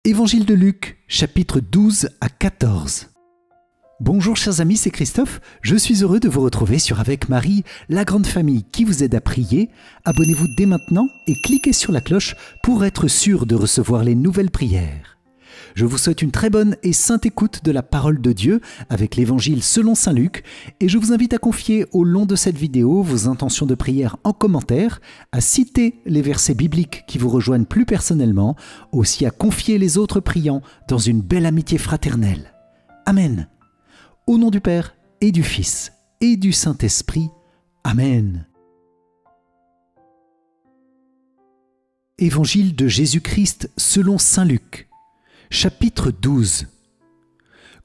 Évangile de Luc, chapitres 12 à 14. Bonjour chers amis, c'est Christophe. Je suis heureux de vous retrouver sur Avec Marie, la grande famille qui vous aide à prier. Abonnez-vous dès maintenant et cliquez sur la cloche pour être sûr de recevoir les nouvelles prières. Je vous souhaite une très bonne et sainte écoute de la parole de Dieu avec l'Évangile selon saint Luc et je vous invite à confier au long de cette vidéo vos intentions de prière en commentaire, à citer les versets bibliques qui vous rejoignent plus personnellement, aussi à confier les autres priants dans une belle amitié fraternelle. Amen. Au nom du Père et du Fils et du Saint-Esprit. Amen. Évangile de Jésus-Christ selon saint Luc. Chapitre 12.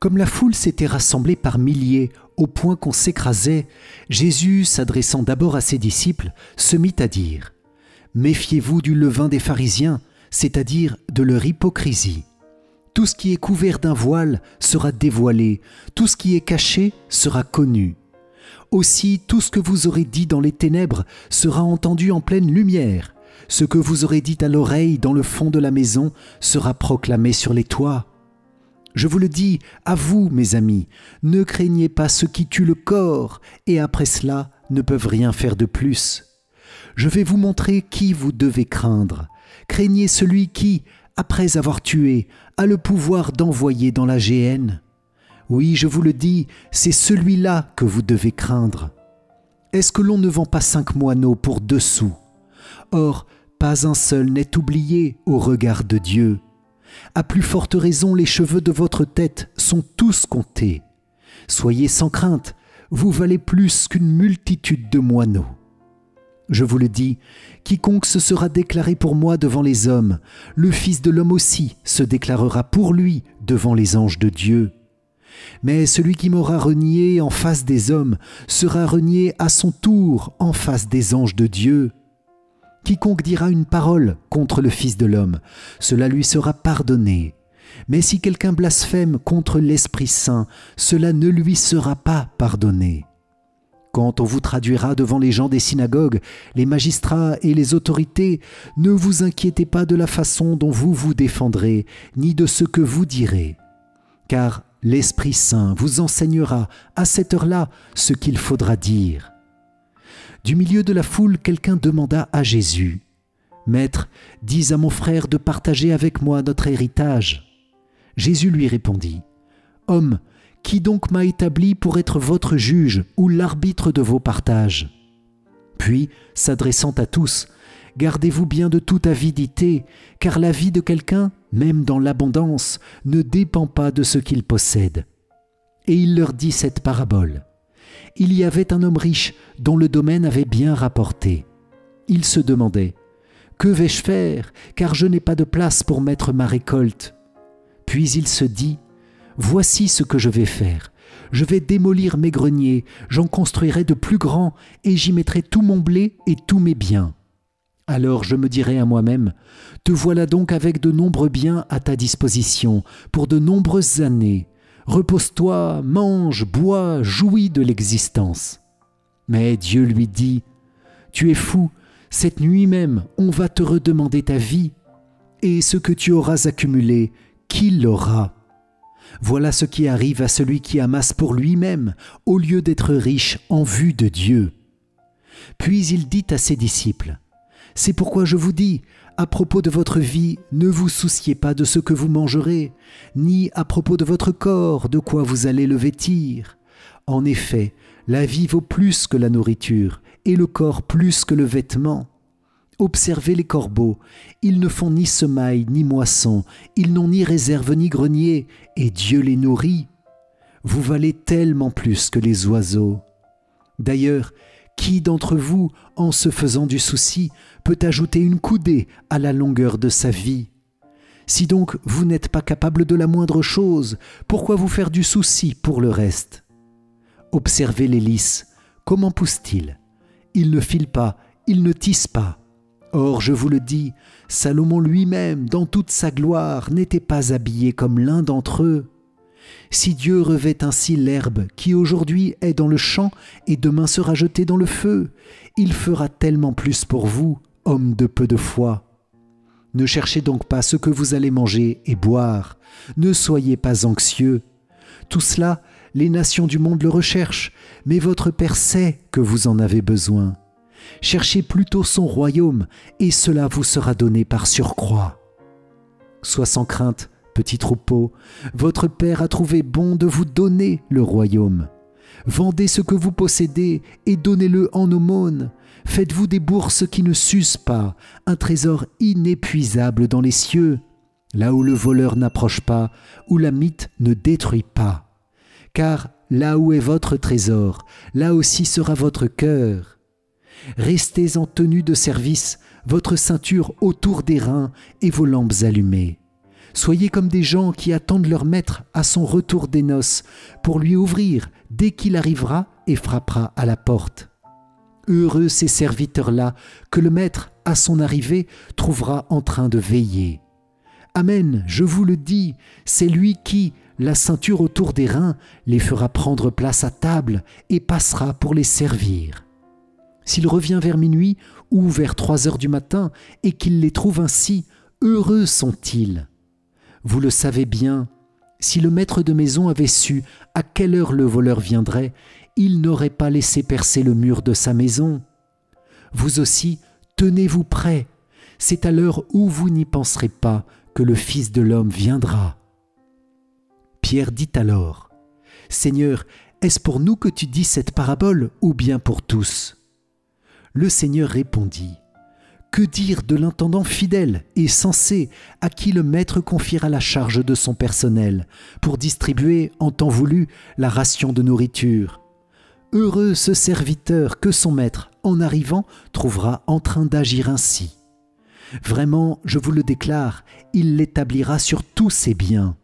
Comme la foule s'était rassemblée par milliers au point qu'on s'écrasait, Jésus, s'adressant d'abord à ses disciples, se mit à dire « Méfiez-vous du levain des pharisiens, c'est-à-dire de leur hypocrisie. Tout ce qui est couvert d'un voile sera dévoilé, tout ce qui est caché sera connu. Aussi, tout ce que vous aurez dit dans les ténèbres sera entendu en pleine lumière. Ce que vous aurez dit à l'oreille dans le fond de la maison sera proclamé sur les toits. Je vous le dis, à vous, mes amis, ne craignez pas ceux qui tuent le corps et après cela ne peuvent rien faire de plus. Je vais vous montrer qui vous devez craindre. Craignez celui qui, après avoir tué, a le pouvoir d'envoyer dans la géhenne. Oui, je vous le dis, c'est celui-là que vous devez craindre. Est-ce que l'on ne vend pas 5 moineaux pour 2 sous ? Or, pas un seul n'est oublié au regard de Dieu. À plus forte raison, les cheveux de votre tête sont tous comptés. Soyez sans crainte, vous valez plus qu'une multitude de moineaux. Je vous le dis, quiconque se sera déclaré pour moi devant les hommes, le Fils de l'homme aussi se déclarera pour lui devant les anges de Dieu. Mais celui qui m'aura renié en face des hommes sera renié à son tour en face des anges de Dieu. Quiconque dira une parole contre le Fils de l'homme, cela lui sera pardonné. Mais si quelqu'un blasphème contre l'Esprit Saint, cela ne lui sera pas pardonné. Quand on vous traduira devant les gens des synagogues, les magistrats et les autorités, ne vous inquiétez pas de la façon dont vous vous défendrez, ni de ce que vous direz. Car l'Esprit Saint vous enseignera à cette heure-là ce qu'il faudra dire. Du milieu de la foule, quelqu'un demanda à Jésus « Maître, dis à mon frère de partager avec moi notre héritage. » Jésus lui répondit « Homme, qui donc m'a établi pour être votre juge ou l'arbitre de vos partages ?» Puis, s'adressant à tous, « Gardez-vous bien de toute avidité, car la vie de quelqu'un, même dans l'abondance, ne dépend pas de ce qu'il possède. » Et il leur dit cette parabole. Il y avait un homme riche dont le domaine avait bien rapporté. Il se demandait « Que vais-je faire, car je n'ai pas de place pour mettre ma récolte ?» Puis il se dit « Voici ce que je vais faire. Je vais démolir mes greniers, j'en construirai de plus grands et j'y mettrai tout mon blé et tous mes biens. Alors je me dirai à moi-même « Te voilà donc avec de nombreux biens à ta disposition pour de nombreuses années. Repose-toi, mange, bois, jouis de l'existence. » Mais Dieu lui dit « Tu es fou, cette nuit même on va te redemander ta vie, et ce que tu auras accumulé, qui l'aura ? Voilà ce qui arrive à celui qui amasse pour lui-même, au lieu d'être riche en vue de Dieu. » Puis il dit à ses disciples « C'est pourquoi je vous dis, à propos de votre vie, ne vous souciez pas de ce que vous mangerez, ni à propos de votre corps, de quoi vous allez le vêtir. En effet, la vie vaut plus que la nourriture, et le corps plus que le vêtement. Observez les corbeaux, ils ne font ni semaille ni moisson, ils n'ont ni réserve ni grenier, et Dieu les nourrit. Vous valez tellement plus que les oiseaux. D'ailleurs, qui d'entre vous, en se faisant du souci, peut ajouter une coudée à la longueur de sa vie ? Si donc vous n'êtes pas capable de la moindre chose, pourquoi vous faire du souci pour le reste ? Observez les lys, comment poussent-ils ? Ils ne filent pas, ils ne tissent pas. Or, je vous le dis, Salomon lui-même, dans toute sa gloire, n'était pas habillé comme l'un d'entre eux. Si Dieu revêt ainsi l'herbe qui aujourd'hui est dans le champ et demain sera jetée dans le feu, il fera tellement plus pour vous, hommes de peu de foi. Ne cherchez donc pas ce que vous allez manger et boire. Ne soyez pas anxieux. Tout cela, les nations du monde le recherchent, mais votre Père sait que vous en avez besoin. Cherchez plutôt son royaume, et cela vous sera donné par surcroît. Sois sans crainte, petit troupeau, votre Père a trouvé bon de vous donner le royaume. Vendez ce que vous possédez et donnez-le en aumône. Faites-vous des bourses qui ne s'usent pas, un trésor inépuisable dans les cieux, là où le voleur n'approche pas, où la mite ne détruit pas. Car là où est votre trésor, là aussi sera votre cœur. Restez en tenue de service, votre ceinture autour des reins et vos lampes allumées. Soyez comme des gens qui attendent leur maître à son retour des noces pour lui ouvrir dès qu'il arrivera et frappera à la porte. Heureux ces serviteurs-là que le maître, à son arrivée, trouvera en train de veiller. Amen, je vous le dis, c'est lui qui, la ceinture autour des reins, les fera prendre place à table et passera pour les servir. S'il revient vers minuit ou vers 3 heures du matin et qu'il les trouve ainsi, heureux sont-ils. Vous le savez bien, si le maître de maison avait su à quelle heure le voleur viendrait, il n'aurait pas laissé percer le mur de sa maison. Vous aussi, tenez-vous prêts, c'est à l'heure où vous n'y penserez pas que le Fils de l'homme viendra. Pierre dit alors, « Seigneur, est-ce pour nous que tu dis cette parabole ou bien pour tous ?» Le Seigneur répondit, « Que dire de l'intendant fidèle et sensé à qui le maître confiera la charge de son personnel pour distribuer en temps voulu la ration de nourriture? Heureux ce serviteur que son maître, en arrivant, trouvera en train d'agir ainsi. Vraiment, je vous le déclare, il l'établira sur tous ses biens.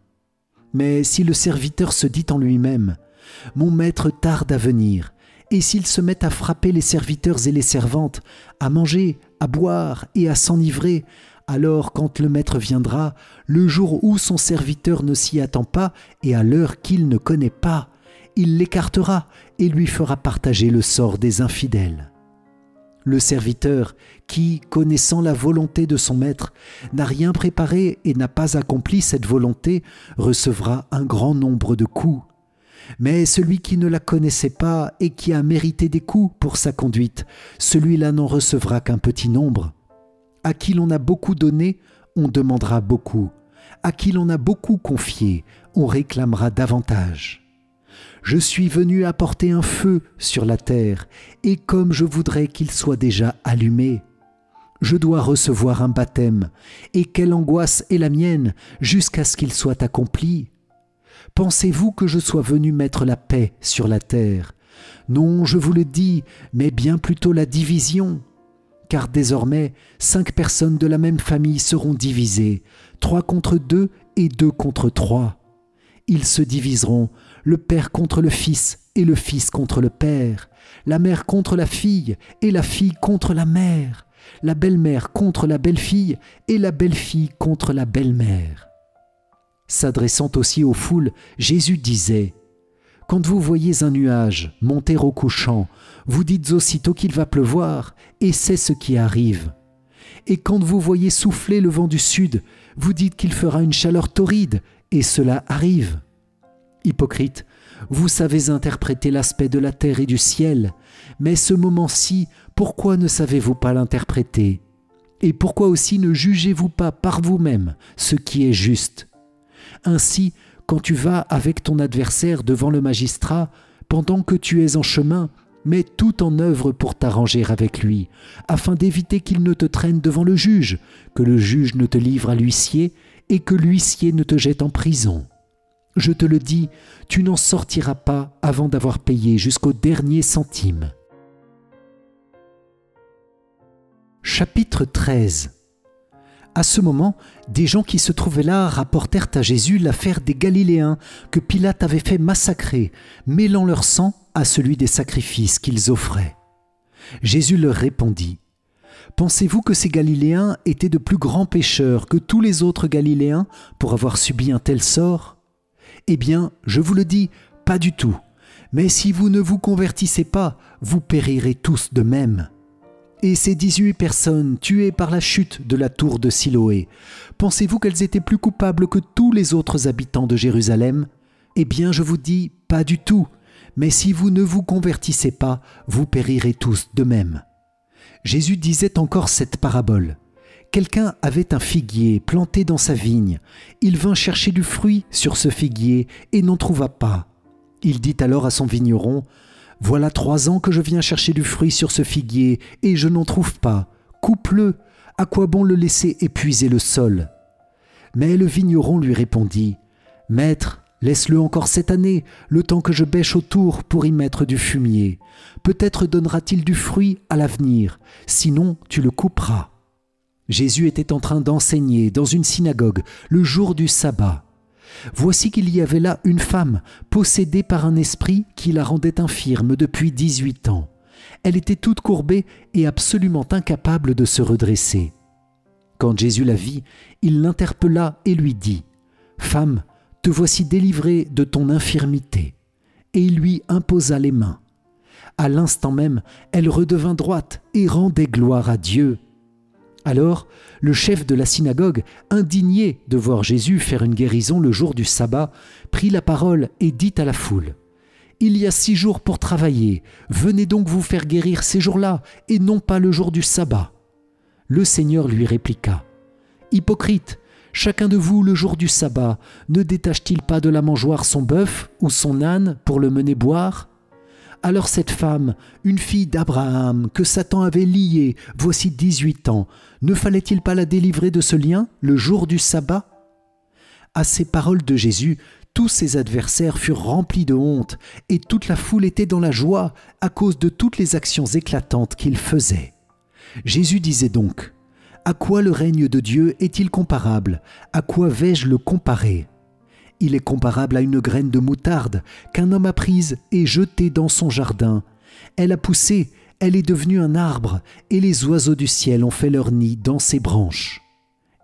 Mais si le serviteur se dit en lui-même, « Mon maître tarde à venir », et s'il se met à frapper les serviteurs et les servantes, à manger, à boire et à s'enivrer, alors quand le maître viendra, le jour où son serviteur ne s'y attend pas et à l'heure qu'il ne connaît pas, il l'écartera et lui fera partager le sort des infidèles. Le serviteur qui, connaissant la volonté de son maître, n'a rien préparé et n'a pas accompli cette volonté, recevra un grand nombre de coups. Mais celui qui ne la connaissait pas et qui a mérité des coups pour sa conduite, celui-là n'en recevra qu'un petit nombre. À qui l'on a beaucoup donné, on demandera beaucoup. À qui l'on a beaucoup confié, on réclamera davantage. Je suis venu apporter un feu sur la terre, et comme je voudrais qu'il soit déjà allumé. Je dois recevoir un baptême, et quelle angoisse est la mienne jusqu'à ce qu'il soit accompli. Pensez-vous que je sois venu mettre la paix sur la terre? Non, je vous le dis, mais bien plutôt la division. Car désormais, 5 personnes de la même famille seront divisées, 3 contre 2 et 2 contre 3. Ils se diviseront, le père contre le fils et le fils contre le père, la mère contre la fille et la fille contre la mère, la belle-mère contre la belle-fille et la belle-fille contre la belle-mère. S'adressant aussi aux foules, Jésus disait, « Quand vous voyez un nuage monter au couchant, vous dites aussitôt qu'il va pleuvoir, et c'est ce qui arrive. Et quand vous voyez souffler le vent du sud, vous dites qu'il fera une chaleur torride, et cela arrive. Hypocrite, vous savez interpréter l'aspect de la terre et du ciel, mais ce moment-ci, pourquoi ne savez-vous pas l'interpréter? Et pourquoi aussi ne jugez-vous pas par vous-même ce qui est juste? Ainsi, quand tu vas avec ton adversaire devant le magistrat, pendant que tu es en chemin, mets tout en œuvre pour t'arranger avec lui, afin d'éviter qu'il ne te traîne devant le juge, que le juge ne te livre à l'huissier et que l'huissier ne te jette en prison. Je te le dis, tu n'en sortiras pas avant d'avoir payé jusqu'au dernier centime. » Chapitre 13. À ce moment, des gens qui se trouvaient là rapportèrent à Jésus l'affaire des Galiléens que Pilate avait fait massacrer, mêlant leur sang à celui des sacrifices qu'ils offraient. Jésus leur répondit, « Pensez-vous que ces Galiléens étaient de plus grands pécheurs que tous les autres Galiléens pour avoir subi un tel sort? Eh bien, je vous le dis, pas du tout. Mais si vous ne vous convertissez pas, vous périrez tous de même. Et ces 18 personnes tuées par la chute de la tour de Siloé, pensez-vous qu'elles étaient plus coupables que tous les autres habitants de Jérusalem? Eh bien, je vous dis, pas du tout. Mais si vous ne vous convertissez pas, vous périrez tous de même. » Jésus disait encore cette parabole. Quelqu'un avait un figuier planté dans sa vigne. Il vint chercher du fruit sur ce figuier et n'en trouva pas. Il dit alors à son vigneron, « Voilà 3 ans que je viens chercher du fruit sur ce figuier et je n'en trouve pas. Coupe-le, à quoi bon le laisser épuiser le sol ?» Mais le vigneron lui répondit, « Maître, laisse-le encore cette année, le temps que je bêche autour pour y mettre du fumier. Peut-être donnera-t-il du fruit à l'avenir, sinon tu le couperas. » Jésus était en train d'enseigner dans une synagogue le jour du sabbat. Voici qu'il y avait là une femme possédée par un esprit qui la rendait infirme depuis 18 ans. Elle était toute courbée et absolument incapable de se redresser. Quand Jésus la vit, il l'interpella et lui dit, « Femme, te voici délivrée de ton infirmité. » Et il lui imposa les mains. À l'instant même, elle redevint droite et rendait gloire à Dieu. Alors, le chef de la synagogue, indigné de voir Jésus faire une guérison le jour du sabbat, prit la parole et dit à la foule, « Il y a 6 jours pour travailler, venez donc vous faire guérir ces jours-là et non pas le jour du sabbat. » Le Seigneur lui répliqua, « Hypocrite, chacun de vous le jour du sabbat ne détache-t-il pas de la mangeoire son bœuf ou son âne pour le mener boire ? Alors cette femme, une fille d'Abraham que Satan avait liée voici 18 ans, ne fallait-il pas la délivrer de ce lien le jour du sabbat ?» À ces paroles de Jésus, tous ses adversaires furent remplis de honte et toute la foule était dans la joie à cause de toutes les actions éclatantes qu'il faisait. Jésus disait donc, « À quoi le règne de Dieu est-il comparable? À quoi vais-je le comparer ? Il est comparable à une graine de moutarde qu'un homme a prise et jetée dans son jardin. Elle a poussé, elle est devenue un arbre, et les oiseaux du ciel ont fait leur nid dans ses branches. »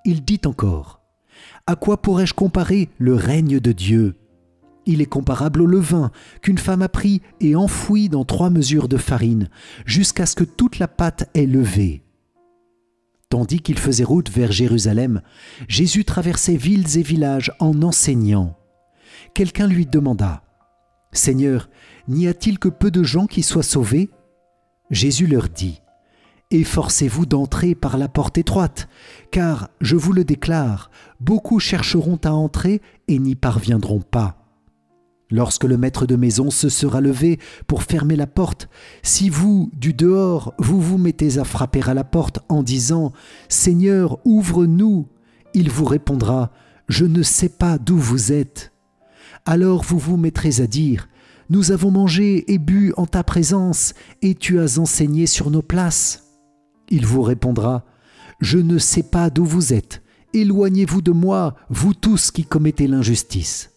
Il dit encore, « À quoi pourrais-je comparer le règne de Dieu ? Il est comparable au levain qu'une femme a pris et enfoui dans 3 mesures de farine, jusqu'à ce que toute la pâte ait levé. » Tandis qu'il faisait route vers Jérusalem, Jésus traversait villes et villages en enseignant. Quelqu'un lui demanda, « Seigneur, n'y a-t-il que peu de gens qui soient sauvés ?» Jésus leur dit, « Efforcez-vous d'entrer par la porte étroite, car, je vous le déclare, beaucoup chercheront à entrer et n'y parviendront pas. Lorsque le maître de maison se sera levé pour fermer la porte, si vous, du dehors, vous vous mettez à frapper à la porte en disant « Seigneur, ouvre-nous », il vous répondra « Je ne sais pas d'où vous êtes. » Alors vous vous mettrez à dire « Nous avons mangé et bu en ta présence, et tu as enseigné sur nos places. » Il vous répondra « Je ne sais pas d'où vous êtes. Éloignez-vous de moi, vous tous qui commettez l'injustice. »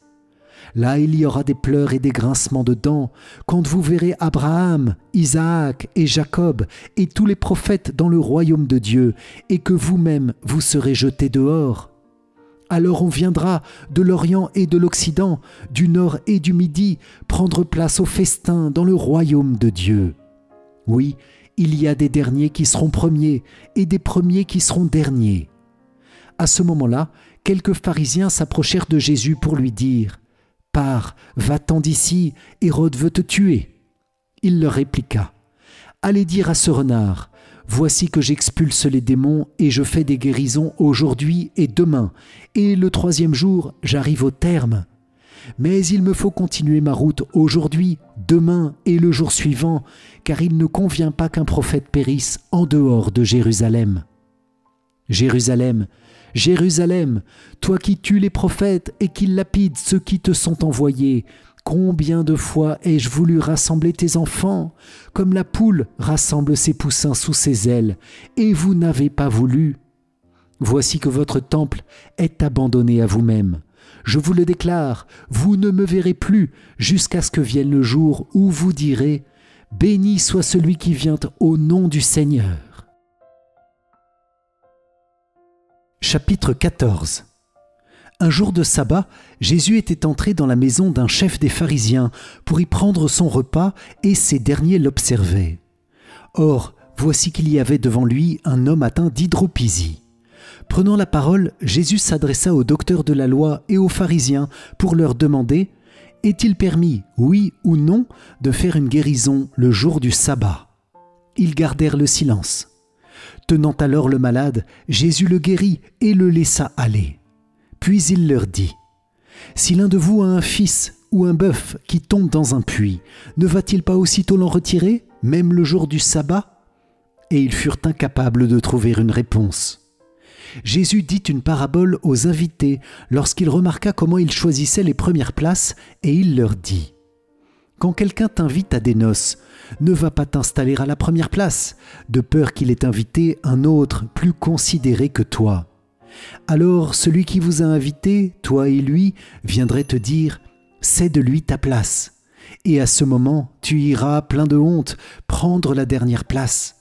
Là, il y aura des pleurs et des grincements de dents, quand vous verrez Abraham, Isaac et Jacob et tous les prophètes dans le royaume de Dieu, et que vous-même vous serez jetés dehors. Alors on viendra de l'Orient et de l'Occident, du Nord et du Midi, prendre place au festin dans le royaume de Dieu. Oui, il y a des derniers qui seront premiers, et des premiers qui seront derniers. » À ce moment-là, quelques pharisiens s'approchèrent de Jésus pour lui dire « Pars, va-t'en d'ici, Hérode veut te tuer. » Il leur répliqua « Allez dire à ce renard, voici que j'expulse les démons et je fais des guérisons aujourd'hui et demain, et le 3e jour, j'arrive au terme. Mais il me faut continuer ma route aujourd'hui, demain et le jour suivant, car il ne convient pas qu'un prophète périsse en dehors de Jérusalem. Jérusalem, Jérusalem, toi qui tues les prophètes et qui lapides ceux qui te sont envoyés, combien de fois ai-je voulu rassembler tes enfants, comme la poule rassemble ses poussins sous ses ailes, et vous n'avez pas voulu. Voici que votre temple est abandonné à vous-même. Je vous le déclare, vous ne me verrez plus jusqu'à ce que vienne le jour où vous direz « Béni soit celui qui vient au nom du Seigneur. » Chapitre 14. Un jour de sabbat, Jésus était entré dans la maison d'un chef des pharisiens pour y prendre son repas et ces derniers l'observaient. Or, voici qu'il y avait devant lui un homme atteint d'hydropysie. Prenant la parole, Jésus s'adressa aux docteurs de la loi et aux pharisiens pour leur demander « Est-il permis, oui ou non, de faire une guérison le jour du sabbat ?» Ils gardèrent le silence. Tenant alors le malade, Jésus le guérit et le laissa aller. Puis il leur dit « Si l'un de vous a un fils ou un bœuf qui tombe dans un puits, ne va-t-il pas aussitôt l'en retirer, même le jour du sabbat ?» Et ils furent incapables de trouver une réponse. Jésus dit une parabole aux invités lorsqu'il remarqua comment ils choisissaient les premières places, et il leur dit « Quand quelqu'un t'invite à des noces, ne va pas t'installer à la première place, de peur qu'il ait invité un autre plus considéré que toi. Alors celui qui vous a invité, toi et lui, viendrait te dire « Cède lui ta place ». Et à ce moment, tu iras, plein de honte, prendre la dernière place.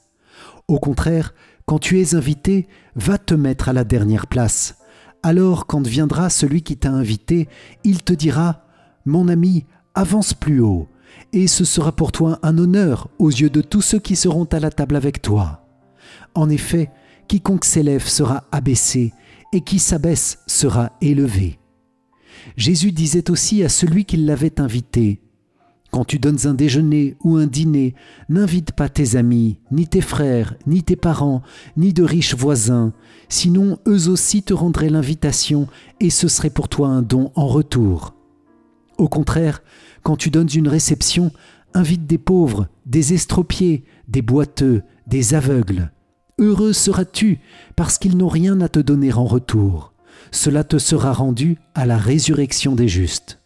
Au contraire, quand tu es invité, va te mettre à la dernière place. Alors, quand viendra celui qui t'a invité, il te dira « Mon ami, avance plus haut, et ce sera pour toi un honneur aux yeux de tous ceux qui seront à la table avec toi. En effet, quiconque s'élève sera abaissé, et qui s'abaisse sera élevé. » Jésus disait aussi à celui qui l'avait invité « Quand tu donnes un déjeuner ou un dîner, n'invite pas tes amis, ni tes frères, ni tes parents, ni de riches voisins, sinon eux aussi te rendraient l'invitation et ce serait pour toi un don en retour. Au contraire, quand tu donnes une réception, invite des pauvres, des estropiés, des boiteux, des aveugles. Heureux seras-tu parce qu'ils n'ont rien à te donner en retour. Cela te sera rendu à la résurrection des justes. »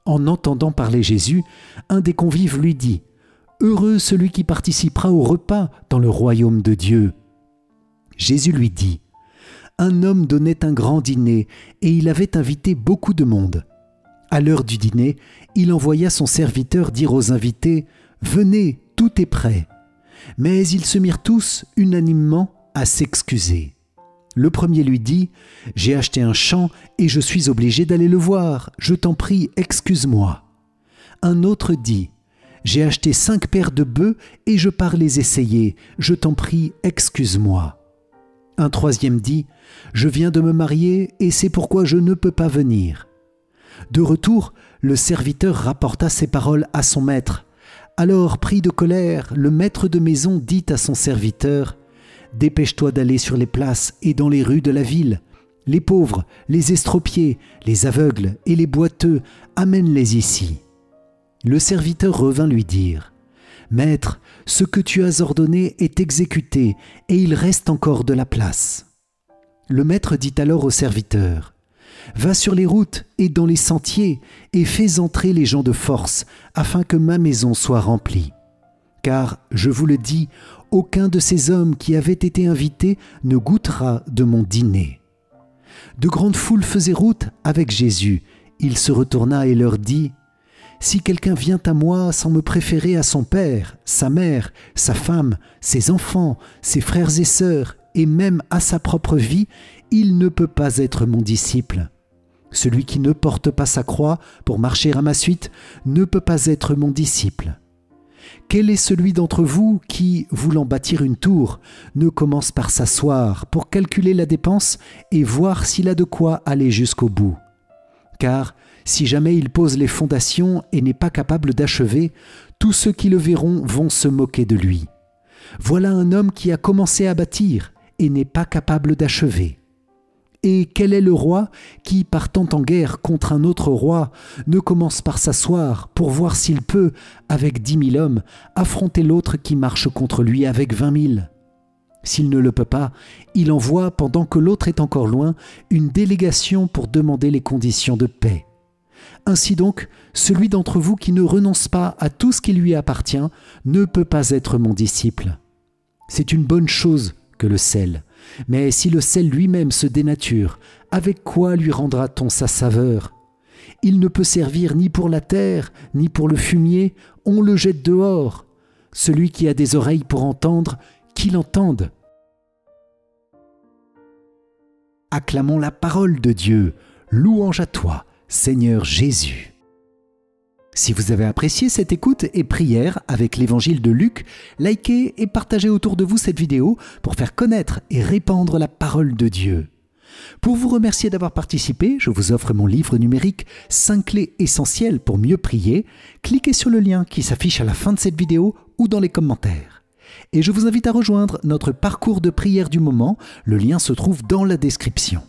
En entendant parler Jésus, un des convives lui dit « Heureux celui qui participera au repas dans le royaume de Dieu. » Jésus lui dit « Un homme donnait un grand dîner et il avait invité beaucoup de monde. À l'heure du dîner, il envoya son serviteur dire aux invités « Venez, tout est prêt. » Mais ils se mirent tous unanimement à s'excuser. Le premier lui dit « J'ai acheté un champ et je suis obligé d'aller le voir. Je t'en prie, excuse-moi. » Un autre dit « J'ai acheté 5 paires de bœufs et je pars les essayer. Je t'en prie, excuse-moi. » Un troisième dit « Je viens de me marier et c'est pourquoi je ne peux pas venir. » De retour, le serviteur rapporta ces paroles à son maître. Alors, pris de colère, le maître de maison dit à son serviteur « Dépêche-toi d'aller sur les places et dans les rues de la ville. Les pauvres, les estropiés, les aveugles et les boiteux, amène-les ici. » Le serviteur revint lui dire « Maître, ce que tu as ordonné est exécuté et il reste encore de la place. » Le maître dit alors au serviteur « Va sur les routes et dans les sentiers et fais entrer les gens de force afin que ma maison soit remplie. Car, je vous le dis, aucun de ces hommes qui avaient été invités ne goûtera de mon dîner. » De grandes foules faisaient route avec Jésus. Il se retourna et leur dit « Si quelqu'un vient à moi sans me préférer à son père, sa mère, sa femme, ses enfants, ses frères et sœurs, et même à sa propre vie, il ne peut pas être mon disciple. Celui qui ne porte pas sa croix pour marcher à ma suite ne peut pas être mon disciple. Quel est celui d'entre vous qui, voulant bâtir une tour, ne commence par s'asseoir pour calculer la dépense et voir s'il a de quoi aller jusqu'au bout? Car si jamais il pose les fondations et n'est pas capable d'achever, tous ceux qui le verront vont se moquer de lui. Voilà un homme qui a commencé à bâtir et n'est pas capable d'achever. Et quel est le roi qui, partant en guerre contre un autre roi, ne commence par s'asseoir pour voir s'il peut, avec 10 000 hommes, affronter l'autre qui marche contre lui avec 20 000? S'il ne le peut pas, il envoie, pendant que l'autre est encore loin, une délégation pour demander les conditions de paix. Ainsi donc, celui d'entre vous qui ne renonce pas à tout ce qui lui appartient ne peut pas être mon disciple. C'est une bonne chose que le sel. Mais si le sel lui-même se dénature, avec quoi lui rendra-t-on sa saveur? Il ne peut servir ni pour la terre, ni pour le fumier, on le jette dehors. Celui qui a des oreilles pour entendre, qu'il entende. Acclamons la parole de Dieu. Louange à toi, Seigneur Jésus. Si vous avez apprécié cette écoute et prière avec l'évangile de Luc, likez et partagez autour de vous cette vidéo pour faire connaître et répandre la parole de Dieu. Pour vous remercier d'avoir participé, je vous offre mon livre numérique 5 clés essentielles pour mieux prier. Cliquez sur le lien qui s'affiche à la fin de cette vidéo ou dans les commentaires. Et je vous invite à rejoindre notre parcours de prière du moment. Le lien se trouve dans la description.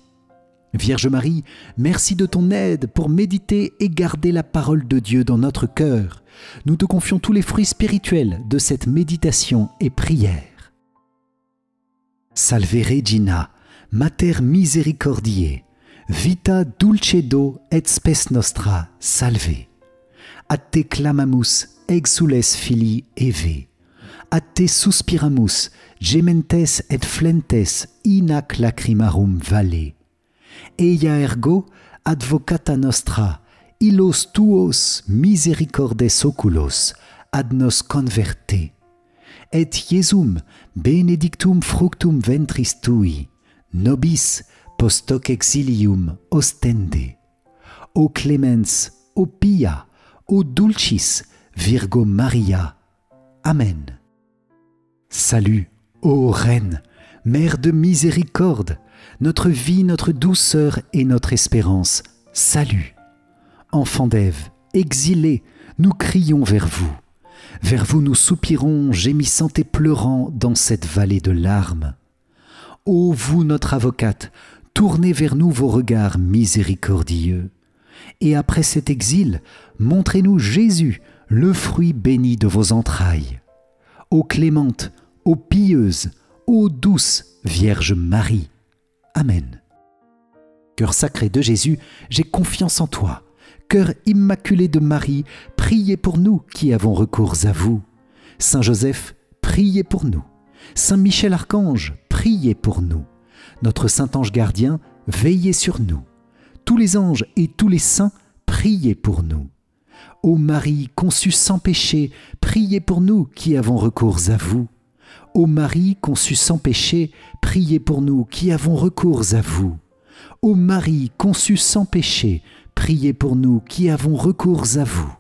Vierge Marie, merci de ton aide pour méditer et garder la parole de Dieu dans notre cœur. Nous te confions tous les fruits spirituels de cette méditation et prière. Salve Regina, Mater misericordiae, vita dulcedo et spes nostra, salve. A te clamamus, exules filii Eve. A te suspiramus, gementes et flentes in ac lacrimarum valle. Eia ergo, advocata nostra, illos tuos misericordes oculos, ad nos converte. Et Iesum benedictum fructum ventris tui, nobis post hoc exilium ostende. O clemens, o pia, o dulcis, Virgo Maria. Amen. Salut, ô Reine, Mère de miséricorde, notre vie, notre douceur et notre espérance, salut. Enfants d'Ève, exilés, nous crions vers vous. Vers vous nous soupirons, gémissant et pleurant dans cette vallée de larmes. Ô vous, notre avocate, tournez vers nous vos regards miséricordieux. Et après cet exil, montrez-nous Jésus, le fruit béni de vos entrailles. Ô clémente, ô pieuse, ô douce Vierge Marie. Amen. Cœur sacré de Jésus, j'ai confiance en toi. Cœur immaculé de Marie, priez pour nous qui avons recours à vous. Saint Joseph, priez pour nous. Saint Michel Archange, priez pour nous. Notre Saint Ange gardien, veillez sur nous. Tous les anges et tous les saints, priez pour nous. Ô Marie conçue sans péché, priez pour nous qui avons recours à vous. Ô Marie conçue sans péché, priez pour nous qui avons recours à vous. Ô Marie conçue sans péché, priez pour nous qui avons recours à vous.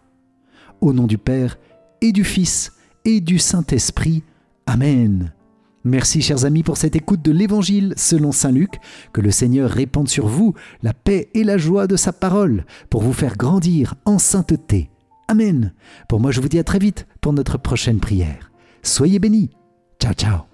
Au nom du Père et du Fils et du Saint-Esprit. Amen. Merci chers amis pour cette écoute de l'Évangile selon saint Luc. Que le Seigneur répande sur vous la paix et la joie de sa parole pour vous faire grandir en sainteté. Amen. Pour moi je vous dis à très vite pour notre prochaine prière. Soyez bénis. Ciao, ciao.